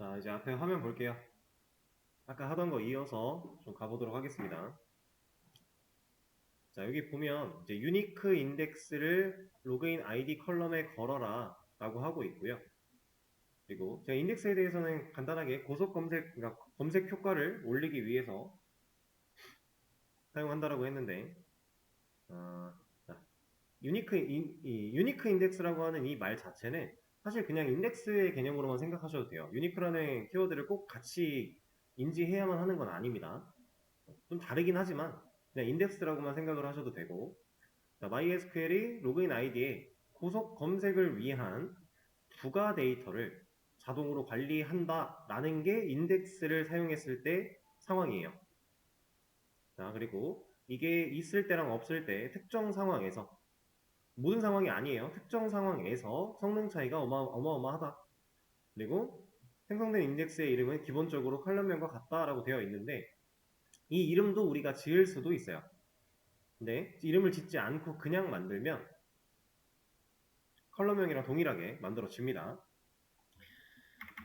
자, 이제 앞에 화면 볼게요. 아까 하던 거 이어서 좀 가보도록 하겠습니다. 자, 여기 보면 이제 유니크 인덱스를 로그인 아이디 컬럼에 걸어라 라고 하고 있고요. 그리고 제가 인덱스에 대해서는 간단하게 고속 검색, 그러니까 검색 효과를 올리기 위해서 사용한다라고 했는데, 자, 유니크 인덱스라고 하는 이 말 자체는 사실 그냥 인덱스의 개념으로만 생각하셔도 돼요. 유니크라는 키워드를 꼭 같이 인지해야만 하는 건 아닙니다. 좀 다르긴 하지만 그냥 인덱스라고만 생각을 하셔도 되고, 자, MySQL이 로그인 아이디에 고속 검색을 위한 부가 데이터를 자동으로 관리한다라는 게 인덱스를 사용했을 때 상황이에요. 자, 그리고 이게 있을 때랑 없을 때 특정 상황에서, 모든 상황이 아니에요. 특정 상황에서 성능 차이가 어마어마하다. 그리고 생성된 인덱스의 이름은 기본적으로 컬럼명과 같다라고 되어 있는데, 이 이름도 우리가 지을 수도 있어요. 근데 이름을 짓지 않고 그냥 만들면 컬럼명이랑 동일하게 만들어집니다.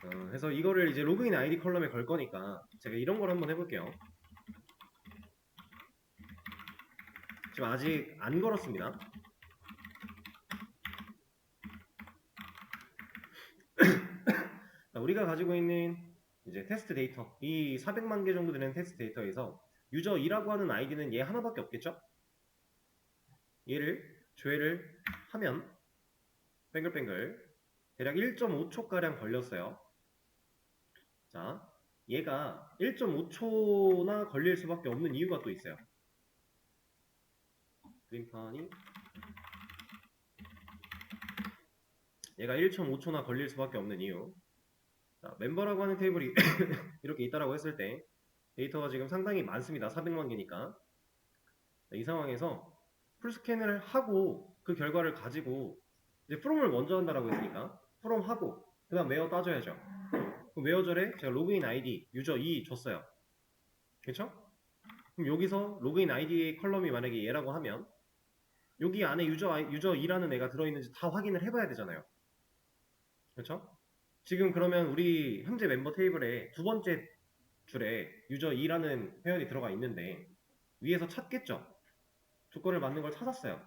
그래서 이거를 이제 로그인 아이디 컬럼에 걸 거니까 제가 이런 걸 한번 해볼게요. 지금 아직 안 걸었습니다. 우리가 가지고 있는 이제 테스트 데이터, 이 400만 개 정도 되는 테스트 데이터에서 유저 2라고 하는 아이디는 얘 하나밖에 없겠죠? 얘를 조회를 하면 뱅글뱅글 대략 1.5초가량 걸렸어요. 자, 얘가 1.5초나 걸릴 수밖에 없는 이유가 또 있어요. 그림판이 얘가 1.5초나 걸릴 수밖에 없는 이유. 자, 멤버라고 하는 테이블이 이렇게 있다라고 했을 때 데이터가 지금 상당히 많습니다. 400만 개니까. 이 상황에서 풀스캔을 하고 그 결과를 가지고 이제 프롬을 먼저 한다라고 했으니까 프롬 하고 그 다음 웨어 따져야죠. 그럼 웨어절에 제가 로그인 아이디 유저 2 줬어요. 그쵸? 그럼 여기서 로그인 아이디 컬럼이 만약에 얘라고 하면 여기 안에 유저 2라는 애가 들어있는지 다 확인을 해봐야 되잖아요. 그렇죠? 지금 그러면 우리 현재 멤버 테이블에 두 번째 줄에 유저 2라는 회원이 들어가 있는데 위에서 찾겠죠? 조건을 맞는 걸 찾았어요.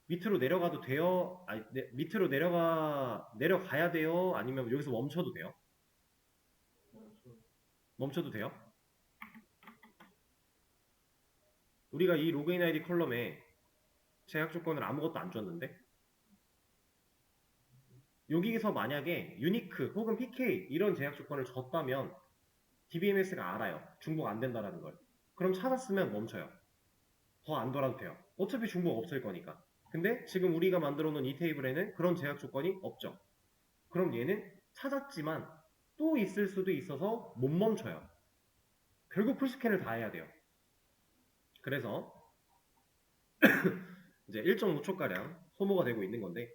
밑으로 내려가도 돼요? 아니, 밑으로 내려가야 돼요? 아니면 여기서 멈춰도 돼요? 멈춰도 돼요? 우리가 이 로그인 아이디 컬럼에 제약 조건을 아무것도 안 줬는데 여기서 만약에 유니크 혹은 PK 이런 제약 조건을 줬다면 DBMS가 알아요. 중복 안 된다라는 걸. 그럼 찾았으면 멈춰요. 더 안 돌아도 돼요. 어차피 중복 없을 거니까. 근데 지금 우리가 만들어 놓은 이 테이블에는 그런 제약 조건이 없죠. 그럼 얘는 찾았지만 또 있을 수도 있어서 못 멈춰요. 결국 풀스캔을 다 해야 돼요. 그래서 이제 1.5초가량 소모가 되고 있는 건데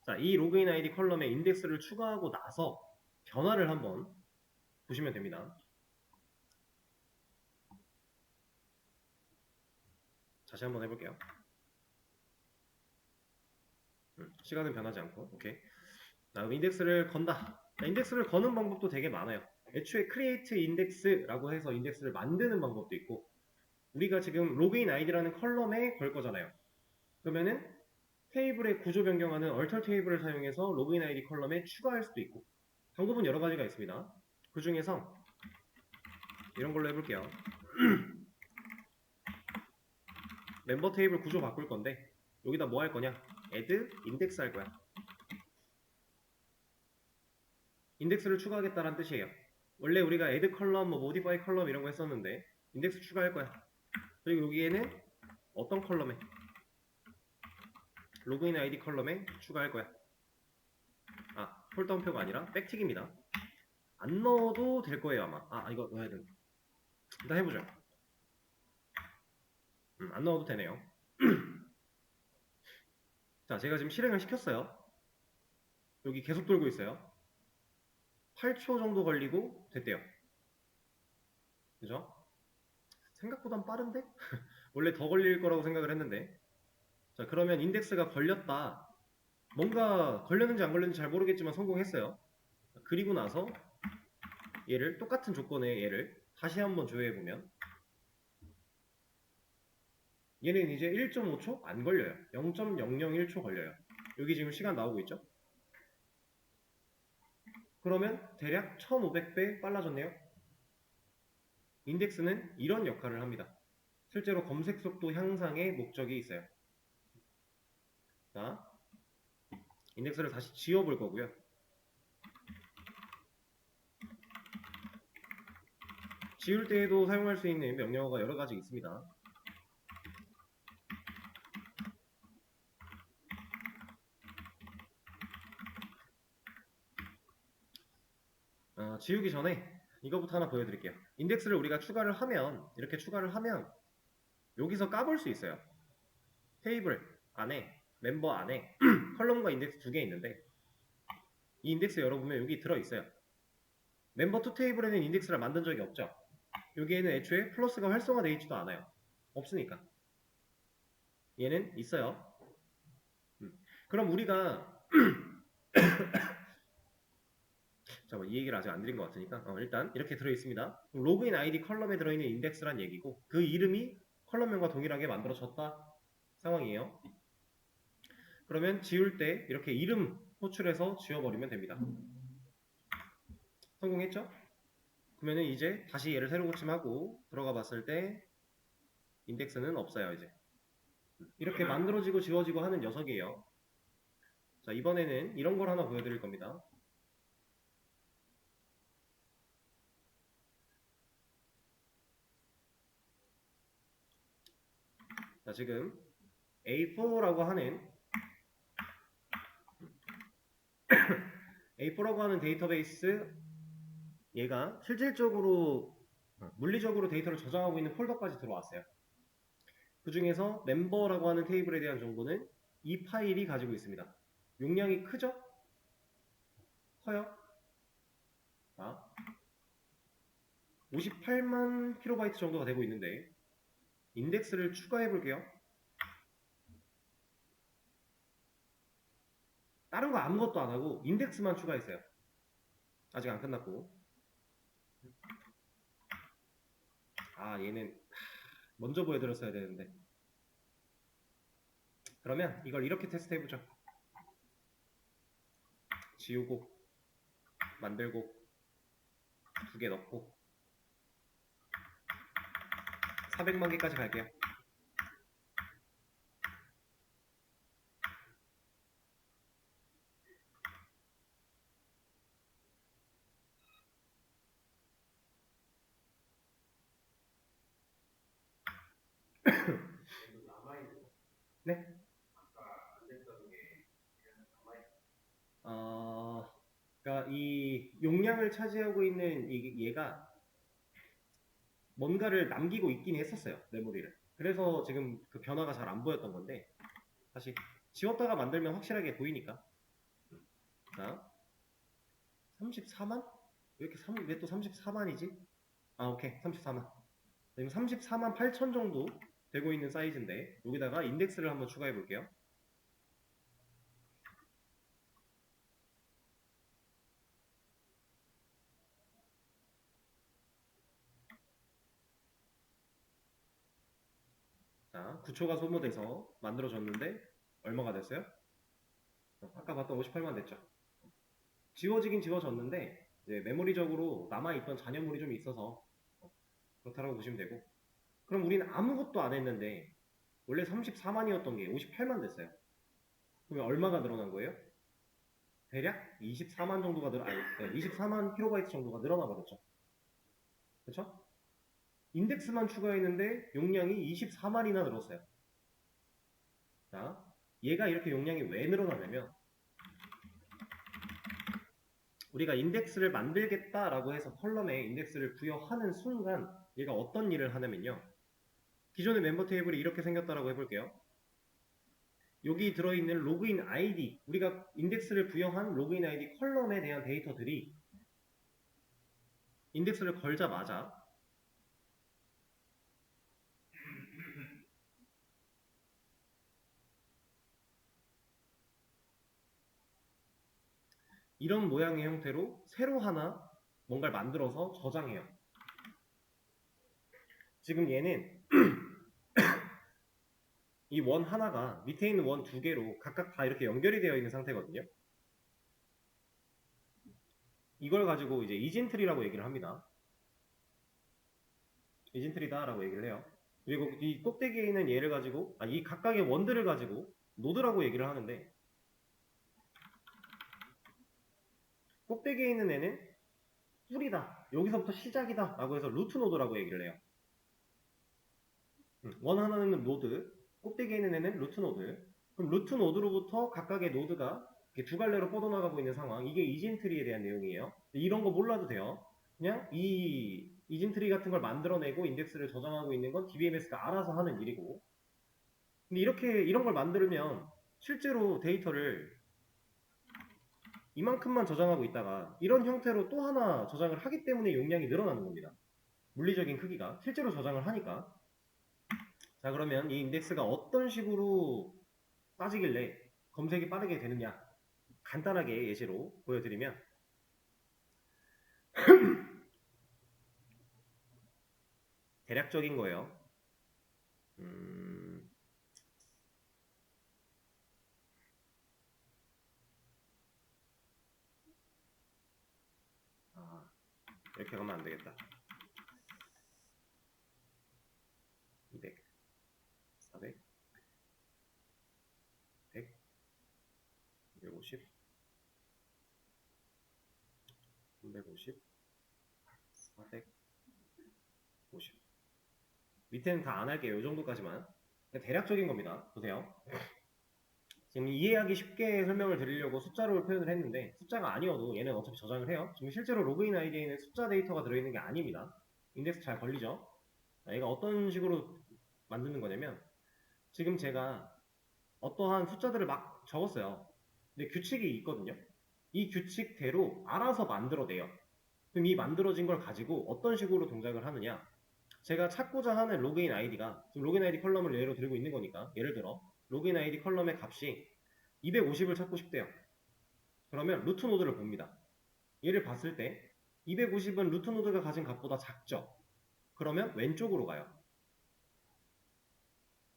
자, 이 로그인 아이디 컬럼에 인덱스를 추가하고 나서 변화를 한번 보시면 됩니다. 다시 한번 해볼게요. 시간은 변하지 않고 오케이. 다음 인덱스를 건다. 인덱스를 거는 방법도 되게 많아요. 애초에 create index라고 해서 인덱스를 만드는 방법도 있고 우리가 지금 로그인 아이디라는 컬럼에 걸 거잖아요. 그러면은 테이블의 구조 변경하는 alter 테이블을 사용해서 로그인 아이디 컬럼에 추가할 수도 있고 방법은 여러 가지가 있습니다. 그 중에서 이런 걸로 해볼게요. 멤버 테이블 구조 바꿀 건데 여기다 뭐 할 거냐? add index 할 거야. 인덱스를 추가하겠다는 뜻이에요. 원래 우리가 add 컬럼, 뭐 modify 컬럼 이런 거 했었는데 인덱스 추가할 거야. 그리고 여기에는 어떤 컬럼에? 로그인 아이디 컬럼에 추가할 거야. 폴다운표가 아니라 백틱입니다. 안 넣어도 될 거예요 아마. 이거 넣어야 되는데. 일단 해보죠. 안 넣어도 되네요. 자, 제가 지금 실행을 시켰어요. 여기 계속 돌고 있어요. 8초 정도 걸리고 됐대요. 그죠? 생각보단 빠른데? 원래 더 걸릴 거라고 생각을 했는데. 자, 그러면 인덱스가 걸렸다. 뭔가 걸렸는지 안 걸렸는지 잘 모르겠지만 성공했어요. 그리고 나서 얘를 똑같은 조건의 얘를 다시 한번 조회해보면 얘는 이제 1.5초 안 걸려요. 0.001초 걸려요. 여기 지금 시간 나오고 있죠? 그러면 대략 1500배 빨라졌네요. 인덱스는 이런 역할을 합니다. 실제로 검색 속도 향상의 목적이 있어요. 자, 인덱스를 다시 지워볼 거고요. 지울 때에도 사용할 수 있는 명령어가 여러 가지 있습니다. 지우기 전에 이거부터 하나 보여드릴게요. 인덱스를 우리가 추가를 하면 이렇게 추가를 하면 여기서 까볼 수 있어요. 테이블 안에 멤버 안에 컬럼과 인덱스 두 개 있는데 이 인덱스 열어보면 여기 들어있어요. 멤버 투 테이블에는 인덱스를 만든 적이 없죠. 여기에는 애초에 플러스가 활성화되어 있지도 않아요. 없으니까. 얘는 있어요. 그럼 우리가 잠깐만, 이 얘기를 아직 안 드린 것 같으니까 일단 이렇게 들어있습니다. 로그인 아이디 컬럼에 들어있는 인덱스란 얘기고 그 이름이 컬럼명과 동일하게 만들어졌다 상황이에요. 그러면 지울 때 이렇게 이름 호출해서 지워버리면 됩니다. 성공했죠? 그러면 이제 다시 얘를 새로 고침하고 들어가 봤을 때 인덱스는 없어요. 이제 이렇게 만들어지고 지워지고 하는 녀석이에요. 자, 이번에는 이런 걸 하나 보여드릴 겁니다. 자, 지금 A4라고 하는 A4라고 하는 데이터베이스 얘가 실질적으로 물리적으로 데이터를 저장하고 있는 폴더까지 들어왔어요. 그 중에서 멤버라고 하는 테이블에 대한 정보는 이 파일이 가지고 있습니다. 용량이 크죠? 커요? 자, 58만 킬로바이트 정도가 되고 있는데 인덱스를 추가해 볼게요. 다른 거 아무것도 안 하고 인덱스만 추가했어요. 아직 안 끝났고. 얘는 먼저 보여드렸어야 되는데. 그러면 이걸 이렇게 테스트 해보죠. 지우고 만들고 두 개 넣고 400만 개까지 갈게요. 네? 그러니까 이 용량을 차지하고 있는 얘가 뭔가를 남기고 있긴 했었어요. 메모리를. 그래서 지금 그 변화가 잘 안 보였던 건데 다시 지웠다가 만들면 확실하게 보이니까. 자, 34만? 왜 또 34만이지? 오케이. 34만. 지금 34만 8천 정도 되고 있는 사이즈인데 여기다가 인덱스를 한번 추가해 볼게요. 자, 9초가 소모돼서 만들어졌는데 얼마가 됐어요? 아까 봤던 58만 됐죠. 지워지긴 지워졌는데 이제 메모리적으로 남아있던 잔여물이 좀 있어서 그렇다고 보시면 되고, 그럼 우리는 아무것도 안 했는데 원래 34만이었던 게 58만 됐어요. 그러면 얼마가 늘어난 거예요? 대략 24만 정도가 24만 킬로바이트 정도가 늘어나 버렸죠. 그렇죠? 인덱스만 추가했는데 용량이 24만이나 늘었어요. 자, 얘가 이렇게 용량이 왜 늘어나냐면 우리가 인덱스를 만들겠다라고 해서 컬럼에 인덱스를 부여하는 순간 얘가 어떤 일을 하냐면요. 기존의 멤버 테이블이 이렇게 생겼다라고 해볼게요. 여기 들어있는 로그인 아이디, 우리가 인덱스를 부여한 로그인 아이디 컬럼에 대한 데이터들이 인덱스를 걸자마자 이런 모양의 형태로 새로 하나 뭔가를 만들어서 저장해요. 지금 얘는 이 원 하나가 밑에 있는 원 두 개로 각각 다 이렇게 연결이 되어 있는 상태거든요. 이걸 가지고 이제 이진트리라고 얘기를 합니다. 이진트리다라고 얘기를 해요. 그리고 이 꼭대기에 있는 얘를 가지고 이 각각의 원들을 가지고 노드라고 얘기를 하는데, 꼭대기에 있는 애는 뿌리다, 여기서부터 시작이다 라고 해서 루트 노드라고 얘기를 해요. 원 하나는 노드, 꼭대기에 있는 애는 루트 노드. 그럼 루트 노드로부터 각각의 노드가 이렇게 두 갈래로 뻗어나가고 있는 상황, 이게 이진트리에 대한 내용이에요. 이런 거 몰라도 돼요. 그냥 이 이진트리 같은 걸 만들어내고 인덱스를 저장하고 있는 건 DBMS가 알아서 하는 일이고, 근데 이런 걸 만들면 실제로 데이터를 이만큼만 저장하고 있다가 이런 형태로 또 하나 저장을 하기 때문에 용량이 늘어나는 겁니다. 물리적인 크기가 실제로 저장을 하니까. 자, 그러면 이 인덱스가 어떤 식으로 빠지길래 검색이 빠르게 되느냐, 간단하게 예시로 보여드리면, 대략적인 거예요. 이렇게 가면 안 되겠다. 200, 400, 100, 250, 350, 400, 50. 밑에는 다 안 할게요. 이 정도까지만. 대략적인 겁니다. 보세요. 지금 이해하기 쉽게 설명을 드리려고 숫자로 표현을 했는데, 숫자가 아니어도 얘는 어차피 저장을 해요. 지금 실제로 로그인 아이디에는 숫자 데이터가 들어있는 게 아닙니다. 인덱스 잘 걸리죠? 얘가 어떤 식으로 만드는 거냐면, 지금 제가 어떠한 숫자들을 막 적었어요. 근데 규칙이 있거든요. 이 규칙대로 알아서 만들어내요. 그럼 이 만들어진 걸 가지고 어떤 식으로 동작을 하느냐, 제가 찾고자 하는 로그인 아이디가, 지금 로그인 아이디 컬럼을 예로 들고 있는 거니까, 예를 들어 로그인 아이디 컬럼의 값이 250을 찾고 싶대요. 그러면 루트 노드를 봅니다. 얘를 봤을 때 250은 루트 노드가 가진 값보다 작죠. 그러면 왼쪽으로 가요.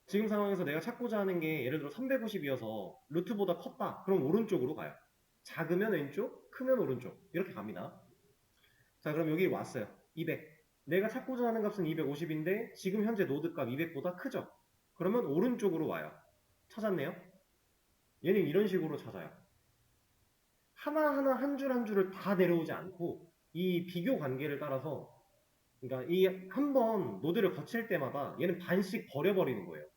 지금 상황에서 내가 찾고자 하는 게 예를 들어 350이어서 루트보다 컸다. 그럼 오른쪽으로 가요. 작으면 왼쪽, 크면 오른쪽. 이렇게 갑니다. 자, 그럼 여기 왔어요. 200. 내가 찾고자 하는 값은 250인데 지금 현재 노드 값 200보다 크죠? 그러면 오른쪽으로 와요. 찾았네요? 얘는 이런 식으로 찾아요. 하나하나 한 줄 한 줄을 다 내려오지 않고 이 비교 관계를 따라서, 그러니까 이 한 번 노드를 거칠 때마다 얘는 반씩 버려버리는 거예요.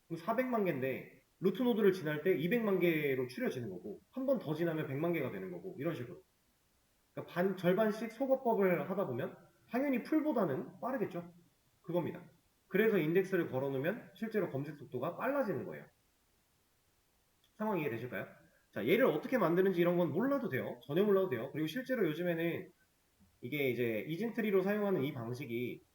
그럼 400만 개인데 루트 노드를 지날 때 200만 개로 추려지는 거고, 한 번 더 지나면 100만 개가 되는 거고, 이런 식으로. 그러니까 절반씩 소거법을 하다 보면 당연히 풀보다는 빠르겠죠. 그겁니다. 그래서 인덱스를 걸어놓으면 실제로 검색 속도가 빨라지는 거예요. 상황 이해되실까요? 자, 얘를 어떻게 만드는지 이런 건 몰라도 돼요. 전혀 몰라도 돼요. 그리고 실제로 요즘에는 이게 이제 이진트리로 사용하는 이 방식이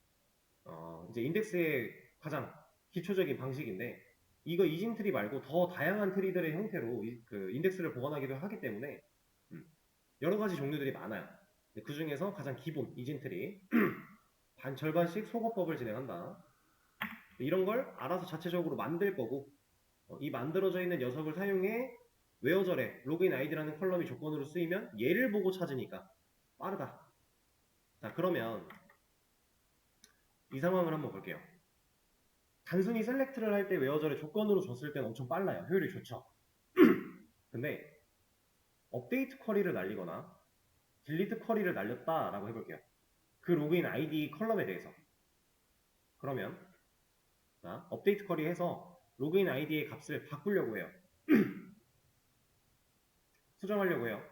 이제 인덱스의 가장 기초적인 방식인데, 이거 이진트리 말고 더 다양한 트리들의 형태로 그 인덱스를 보관하기도 하기 때문에 여러 가지 종류들이 많아요. 그 중에서 가장 기본 이진트리 절반씩 소거법을 진행한다. 이런 걸 알아서 자체적으로 만들 거고, 이 만들어져 있는 녀석을 사용해 웨어절에 로그인 아이디라는 컬럼이 조건으로 쓰이면 얘를 보고 찾으니까 빠르다. 자, 그러면 이 상황을 한번 볼게요. 단순히 셀렉트를 할 때 웨어절에 조건으로 줬을 때는 엄청 빨라요. 효율이 좋죠. 근데 업데이트 쿼리를 날리거나 딜리트 쿼리를 날렸다라고 해볼게요. 그 로그인 아이디 컬럼에 대해서. 그러면 자, 업데이트 쿼리 해서 로그인 아이디의 값을 바꾸려고 해요. 수정하려고 해요.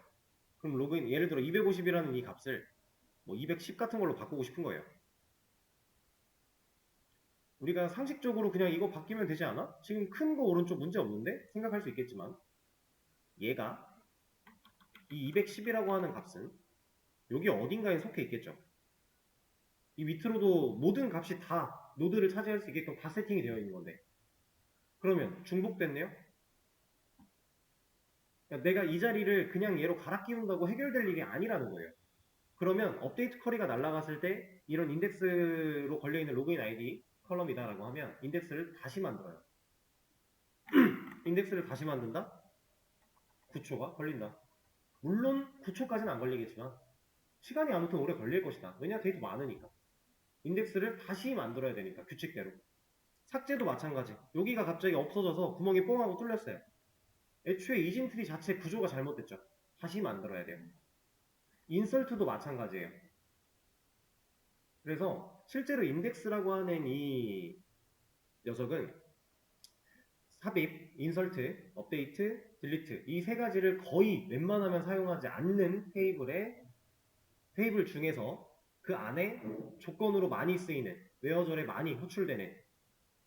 그럼 로그인, 예를 들어 250이라는 이 값을 뭐 210 같은 걸로 바꾸고 싶은 거예요. 우리가 상식적으로 그냥 이거 바뀌면 되지 않아? 지금 큰 거 오른쪽 문제 없는데? 생각할 수 있겠지만, 얘가 이 210이라고 하는 값은 여기 어딘가에 속해 있겠죠. 이 밑으로도 모든 값이 다 노드를 차지할 수 있게끔 다 세팅이 되어 있는 건데, 그러면 중복됐네요? 그러니까 내가 이 자리를 그냥 얘로 갈아 끼운다고 해결될 일이 아니라는 거예요. 그러면 업데이트 쿼리가 날아갔을 때 이런 인덱스로 걸려있는 로그인 아이디 컬럼이다라고 하면 인덱스를 다시 만들어요. 인덱스를 다시 만든다? 9초가 걸린다. 물론 9초까지는 안 걸리겠지만 시간이 아무튼 오래 걸릴 것이다. 왜냐? 데이터 많으니까. 인덱스를 다시 만들어야 되니까 규칙대로. 삭제도 마찬가지. 여기가 갑자기 없어져서 구멍이 뽕 하고 뚫렸어요. 애초에 이진트리 자체 구조가 잘못됐죠. 다시 만들어야 돼요. 인설트도 마찬가지예요. 그래서 실제로 인덱스라고 하는 이 녀석은 삽입, 인설트, 업데이트, 딜리트 이 세 가지를 거의 웬만하면 사용하지 않는 테이블 중에서 그 안에 조건으로 많이 쓰이는 웨어절에 많이 호출되는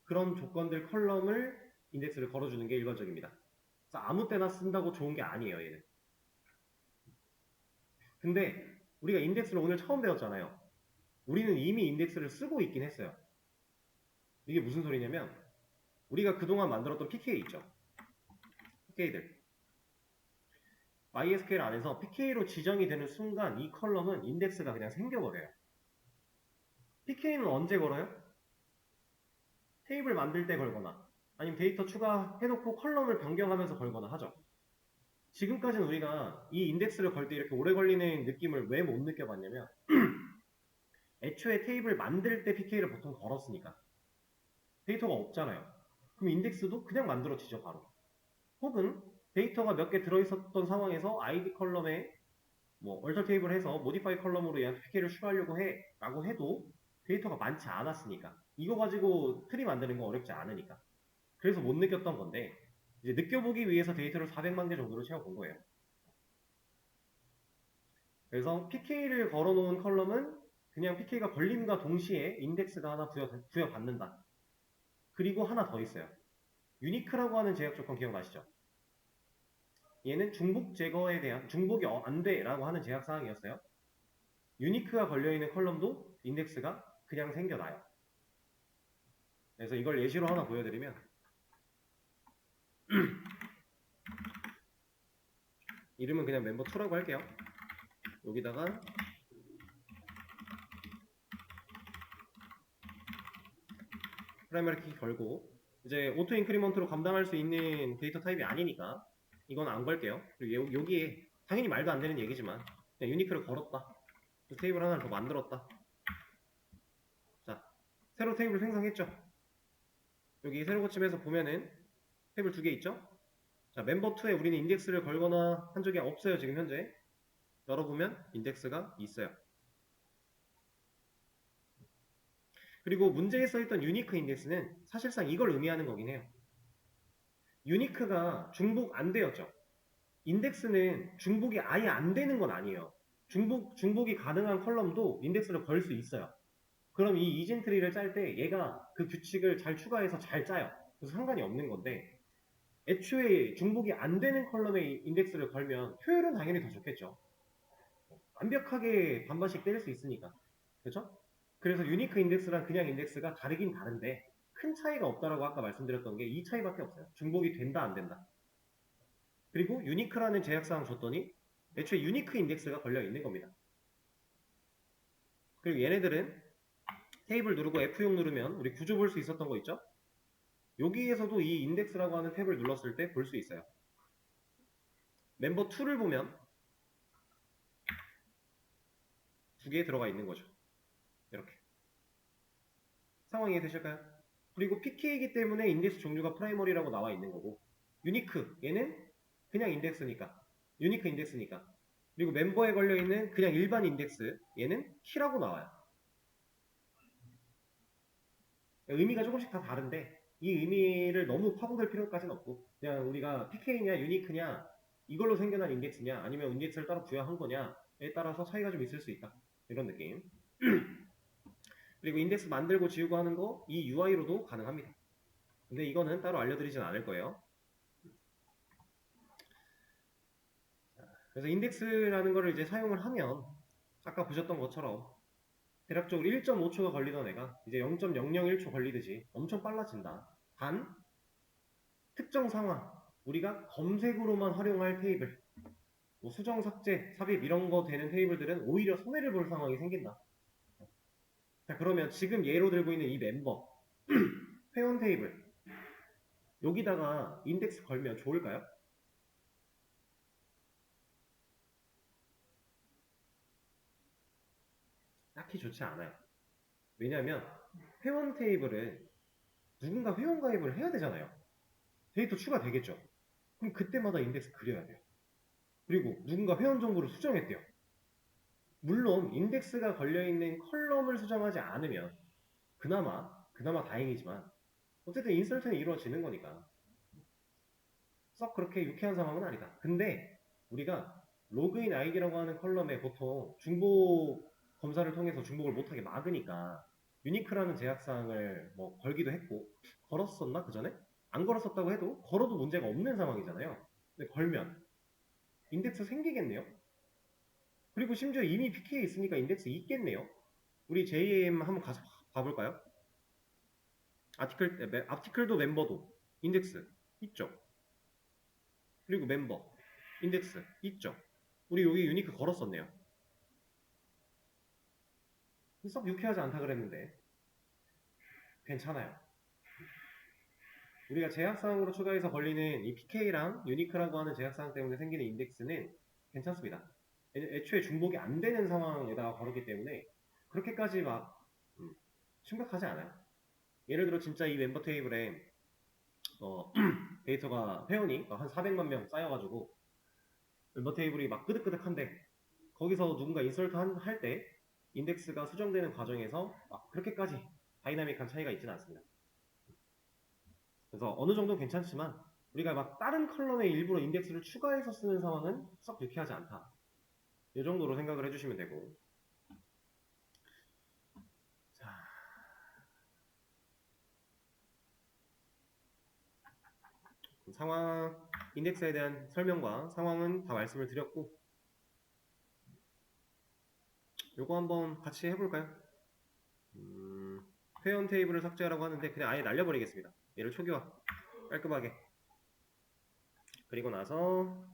그런 조건들 컬럼을 인덱스를 걸어주는 게 일반적입니다. 그래서 아무 때나 쓴다고 좋은 게 아니에요, 얘는. 근데 우리가 인덱스를 오늘 처음 배웠잖아요. 우리는 이미 인덱스를 쓰고 있긴 했어요. 이게 무슨 소리냐면 우리가 그동안 만들었던 PK 있죠. PK들. MySQL 안에서 PK로 지정이 되는 순간 이 컬럼은 인덱스가 그냥 생겨버려요. PK는 언제 걸어요? 테이블 만들 때 걸거나 아니면 데이터 추가해놓고 컬럼을 변경하면서 걸거나 하죠. 지금까지는 우리가 이 인덱스를 걸 때 이렇게 오래 걸리는 느낌을 왜 못 느껴봤냐면 애초에 테이블 만들 때 PK를 보통 걸었으니까 데이터가 없잖아요. 그럼 인덱스도 그냥 만들어지죠 바로. 혹은 데이터가 몇 개 들어있었던 상황에서 ID 컬럼에 뭐 얼터 테이블 해서 모디파이 컬럼으로 얘한테 PK를 추가하려고 해 라고 해도 데이터가 많지 않았으니까 이거 가지고 트리 만드는 거 어렵지 않으니까 그래서 못 느꼈던 건데 이제 느껴보기 위해서 데이터를 400만 개 정도로 채워본 거예요. 그래서 PK를 걸어놓은 컬럼은 그냥 PK가 걸림과 동시에 인덱스가 하나 부여받는다. 그리고 하나 더 있어요. 유니크라고 하는 제약 조건 기억나시죠? 얘는 중복 제거에 대한 중복이 안 돼라고 하는 제약 사항이었어요. 유니크가 걸려있는 컬럼도 인덱스가 그냥 생겨나요. 그래서 이걸 예시로 하나 보여드리면 이름은 그냥 멤버2라고 할게요. 여기다가 프라이머리 키 걸고 이제 오토 인크리먼트로 감당할 수 있는 데이터 타입이 아니니까 이건 안 걸게요. 그리고 여기에 당연히 말도 안 되는 얘기지만 그냥 유니크를 걸었다. 테이블 하나를 더 만들었다. 자, 새로 테이블 생성했죠. 여기 새로 고침에서 보면은 테이블 2개 있죠. 자, 멤버2에 우리는 인덱스를 걸거나 한 적이 없어요. 지금 현재 열어보면 인덱스가 있어요. 그리고 문제에 써있던 유니크 인덱스는 사실상 이걸 의미하는 거긴 해요. 유니크가 중복 안 되었죠. 인덱스는 중복이 아예 안 되는 건 아니에요. 중복이 가능한 컬럼도 인덱스를 걸 수 있어요. 그럼 이 이진트리를 짤 때 얘가 그 규칙을 잘 추가해서 잘 짜요. 그래서 상관이 없는 건데 애초에 중복이 안 되는 컬럼에 인덱스를 걸면 효율은 당연히 더 좋겠죠. 완벽하게 반반씩 때릴 수 있으니까. 그렇죠? 그래서 유니크 인덱스랑 그냥 인덱스가 다르긴 다른데 큰 차이가 없다라고 아까 말씀드렸던 게 이 차이밖에 없어요. 중복이 된다 안 된다. 그리고 유니크라는 제약사항 줬더니 애초에 유니크 인덱스가 걸려 있는 겁니다. 그리고 얘네들은 테이블 누르고 F6 누르면 우리 구조 볼 수 있었던 거 있죠? 여기에서도 이 인덱스라고 하는 탭을 눌렀을 때 볼 수 있어요. 멤버 2를 보면 두 개 들어가 있는 거죠. 이렇게. 상황 이해되실까요? 그리고 PK이기 때문에 인덱스 종류가 프라이머리라고 나와 있는 거고 유니크 얘는 그냥 인덱스니까 유니크 인덱스니까 그리고 멤버에 걸려있는 그냥 일반 인덱스 얘는 키라고 나와요. 의미가 조금씩 다 다른데 이 의미를 너무 파고들 필요까지는 없고 그냥 우리가 PK냐 유니크냐 이걸로 생겨난 인덱스냐 아니면 인덱스를 따로 부여한 거냐에 따라서 차이가 좀 있을 수 있다 이런 느낌. 그리고 인덱스 만들고 지우고 하는 거 이 UI로도 가능합니다. 근데 이거는 따로 알려드리진 않을 거예요. 그래서 인덱스라는 거를 이제 사용을 하면 아까 보셨던 것처럼 대략적으로 1.5초가 걸리던 애가 이제 0.001초 걸리듯이 엄청 빨라진다. 단 특정 상황 우리가 검색으로만 활용할 테이블, 뭐 수정, 삭제, 삽입 이런 거 되는 테이블들은 오히려 손해를 볼 상황이 생긴다. 자, 그러면 지금 예로 들고 있는 이 멤버, 회원 테이블, 여기다가 인덱스 걸면 좋을까요? 딱히 좋지 않아요. 왜냐면 회원 테이블은 누군가 회원 가입을 해야 되잖아요. 데이터 추가되겠죠. 그럼 그때마다 인덱스 그려야 돼요. 그리고 누군가 회원 정보를 수정했대요. 물론 인덱스가 걸려있는 컬럼을 수정하지 않으면 그나마 다행이지만 어쨌든 인설트는 이루어지는 거니까 썩 그렇게 유쾌한 상황은 아니다. 근데 우리가 로그인 아이디라고 하는 컬럼에 보통 중복 검사를 통해서 중복을 못하게 막으니까 유니크라는 제약사항을 뭐 걸기도 했고 걸었었나 그 전에? 안 걸었었다고 해도 걸어도 문제가 없는 상황이잖아요. 근데 걸면 인덱스 생기겠네요. 그리고 심지어 이미 PK에 있으니까 인덱스 있겠네요. 우리 JAM 한번 가서 봐볼까요? 아티클도 멤버도 인덱스 있죠. 그리고 멤버 인덱스 있죠. 우리 여기 유니크 걸었었네요. 썩 유쾌하지 않다 그랬는데 괜찮아요. 우리가 제약사항으로 추가해서 걸리는 이 PK랑 유니크라고 하는 제약사항 때문에 생기는 인덱스는 괜찮습니다. 애초에 중복이 안 되는 상황에다가 걸었기 때문에 그렇게까지 막 심각하지 않아요. 예를 들어 진짜 이 멤버 테이블에 데이터가 회원이 한 400만 명 쌓여가지고 멤버 테이블이 막 끄득끄득한데 거기서 누군가 인설트 할 때 인덱스가 수정되는 과정에서 막 그렇게까지 다이나믹한 차이가 있지는 않습니다. 그래서 어느 정도 괜찮지만 우리가 막 다른 컬럼에 일부러 인덱스를 추가해서 쓰는 상황은 썩 유쾌하지 않다. 이 정도로 생각을 해주시면 되고. 자, 상황, 인덱스에 대한 설명과 상황은 다 말씀을 드렸고 요거 한번 같이 해볼까요? 회원 테이블을 삭제하라고 하는데 그냥 아예 날려버리겠습니다. 얘를 초기화 깔끔하게. 그리고 나서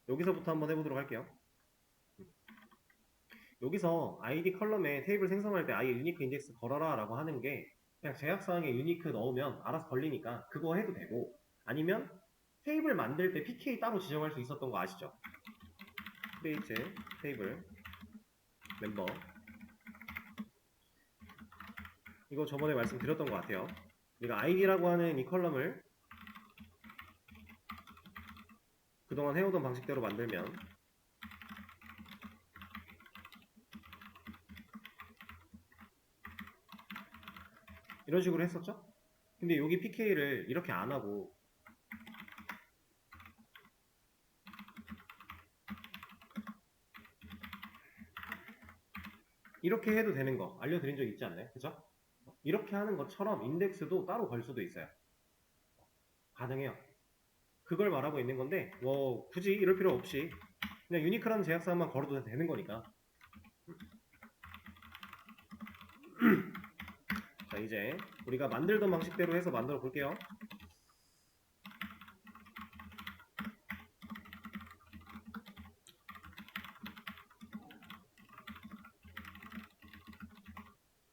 여기서부터 한번 해보도록 할게요. 여기서 ID 컬럼에 테이블 생성할 때 아예 유니크 인덱스 걸어라 라고 하는 게 그냥 제약사항에 유니크 넣으면 알아서 걸리니까 그거 해도 되고, 아니면 테이블 만들 때 PK 따로 지정할 수 있었던 거 아시죠? 크리에이트 테이블 멤버, 이거 저번에 말씀드렸던 것 같아요. 우리가 ID라고 하는 이 컬럼을 그동안 해오던 방식대로 만들면 이런 식으로 했었죠? 근데 여기 PK를 이렇게 안 하고 이렇게 해도 되는 거 알려드린 적 있지 않나요? 그죠? 이렇게 하는 것처럼 인덱스도 따로 걸 수도 있어요. 가능해요. 그걸 말하고 있는 건데 뭐 굳이 이럴 필요 없이 그냥 유니크라는 제약사항만 걸어도 되는 거니까. 자, 이제 우리가 만들던 방식대로 해서 만들어 볼게요.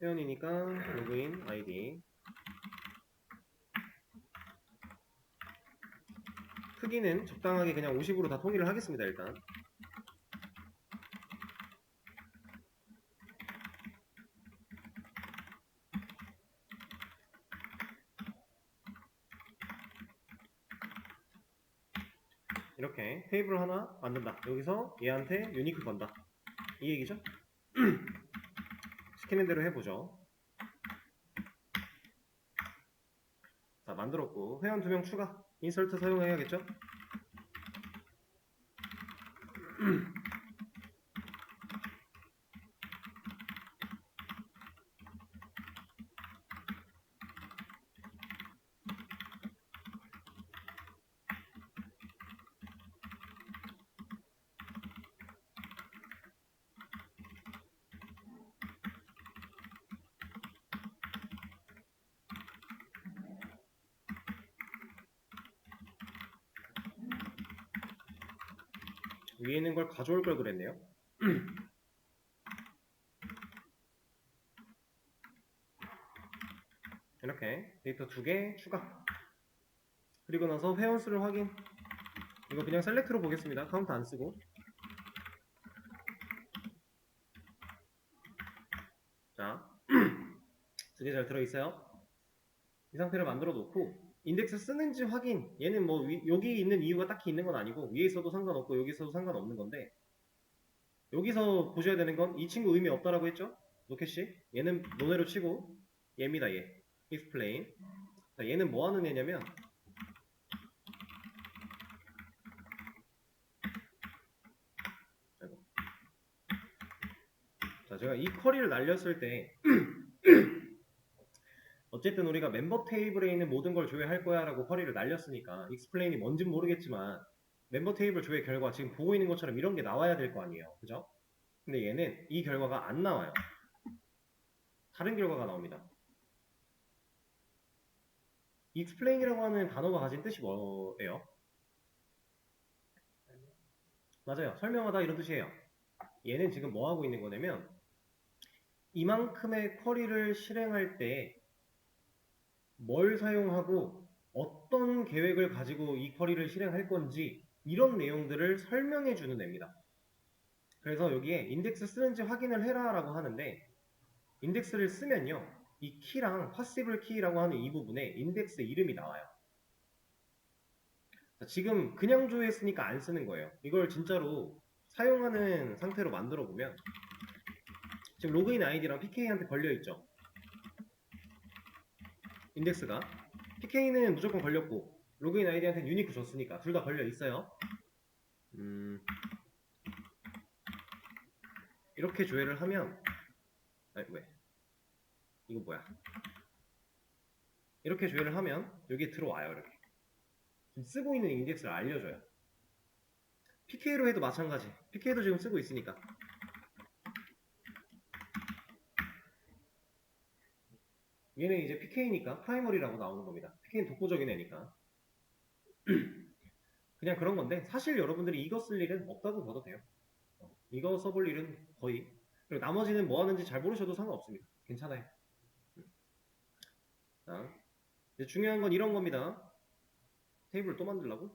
회원이니까 로그인 아이디, 크기는 적당하게 그냥 50으로 다 통일을 하겠습니다. 일단 이렇게 테이블 하나 만든다. 여기서 얘한테 유니크 건다, 이 얘기죠. 시키는 대로 해보죠. 자, 만들었고 회원 2명 추가, 인설트 사용해야겠죠. 위에 있는 걸 가져올 걸 그랬네요. 이렇게 데이터 2개 추가. 그리고 나서 회원수를 확인. 이거 그냥 셀렉트로 보겠습니다. 카운트 안 쓰고. 자, 2개 잘 들어있어요. 이 상태를 만들어 놓고 인덱스 쓰는지 확인. 얘는 뭐 여기 있는 이유가 딱히 있는 건 아니고 위에 있어도 상관없고 여기 있어도 상관없는 건데, 여기서 보셔야 되는 건 이 친구 의미 없다라고 했죠? 로켓이. 얘는 논외로 치고 얘입니다. 얘 explain. 자, 얘는 뭐 하는 애냐면, 아이고. 자, 제가 이 쿼리를 날렸을 때 어쨌든 우리가 멤버 테이블에 있는 모든 걸 조회할 거야 라고 쿼리를 날렸으니까 explain이 뭔진 모르겠지만 멤버 테이블 조회 결과 지금 보고 있는 것처럼 이런 게 나와야 될 거 아니에요. 그죠? 근데 얘는 이 결과가 안 나와요. 다른 결과가 나옵니다. explain이라고 하는 단어가 가진 뜻이 뭐예요? 맞아요. 설명하다 이런 뜻이에요. 얘는 지금 뭐 하고 있는 거냐면 이만큼의 쿼리를 실행할 때 뭘 사용하고 어떤 계획을 가지고 이 쿼리를 실행할 건지 이런 내용들을 설명해 주는 애입니다. 그래서 여기에 인덱스 쓰는지 확인을 해라 라고 하는데, 인덱스를 쓰면요 이 키랑 파시블 키라고 하는 이 부분에 인덱스 이름이 나와요. 자, 지금 그냥 조회했으니까 안 쓰는 거예요. 이걸 진짜로 사용하는 상태로 만들어 보면 지금 로그인 아이디랑 PK한테 걸려있죠. 인덱스가 PK는 무조건 걸렸고 로그인 아이디한테 유니크 줬으니까 둘 다 걸려있어요. 이렇게 조회를 하면, 아니 왜 이거 뭐야, 이렇게 조회를 하면 여기 들어와요. 이렇게 지금 쓰고 있는 인덱스를 알려줘요. PK로 해도 마찬가지. PK도 지금 쓰고 있으니까 얘는 이제 PK니까 프라이머리라고 나오는 겁니다. PK는 독보적인 애니까. 그냥 그런 건데 사실 여러분들이 이거 쓸 일은 없다고 봐도 돼요. 이거 써볼 일은 거의. 그리고 나머지는 뭐 하는지 잘 모르셔도 상관없습니다. 괜찮아요. 자, 이제 중요한 건 이런 겁니다. 테이블 또 만들라고?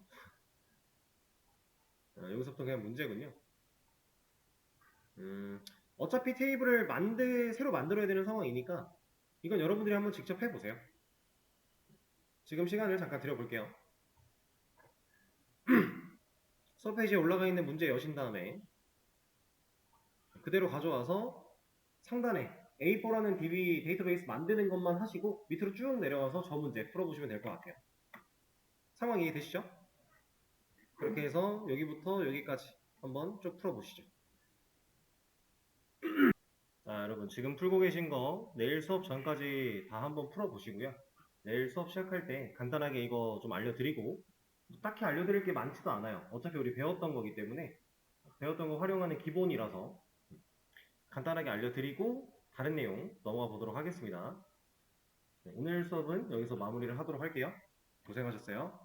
여기서부터 그냥 문제군요. 어차피 테이블을 새로 만들어야 되는 상황이니까 이건 여러분들이 한번 직접 해보세요. 지금 시간을 잠깐 드려볼게요. 수업 페이지에 올라가 있는 문제 여신 다음에 그대로 가져와서 상단에 A4라는 DB 데이터베이스 만드는 것만 하시고 밑으로 쭉 내려와서 저 문제 풀어보시면 될 것 같아요. 상황 이해되시죠? 그렇게 해서 여기부터 여기까지 한번 쭉 풀어보시죠. 자, 여러분 지금 풀고 계신 거 내일 수업 전까지 다 한번 풀어보시고요. 내일 수업 시작할 때 간단하게 이거 좀 알려드리고, 딱히 알려드릴 게 많지도 않아요. 어차피 우리 배웠던 거기 때문에 배웠던 거 활용하는 기본이라서 간단하게 알려드리고 다른 내용 넘어가 보도록 하겠습니다. 네, 오늘 수업은 여기서 마무리를 하도록 할게요. 고생하셨어요.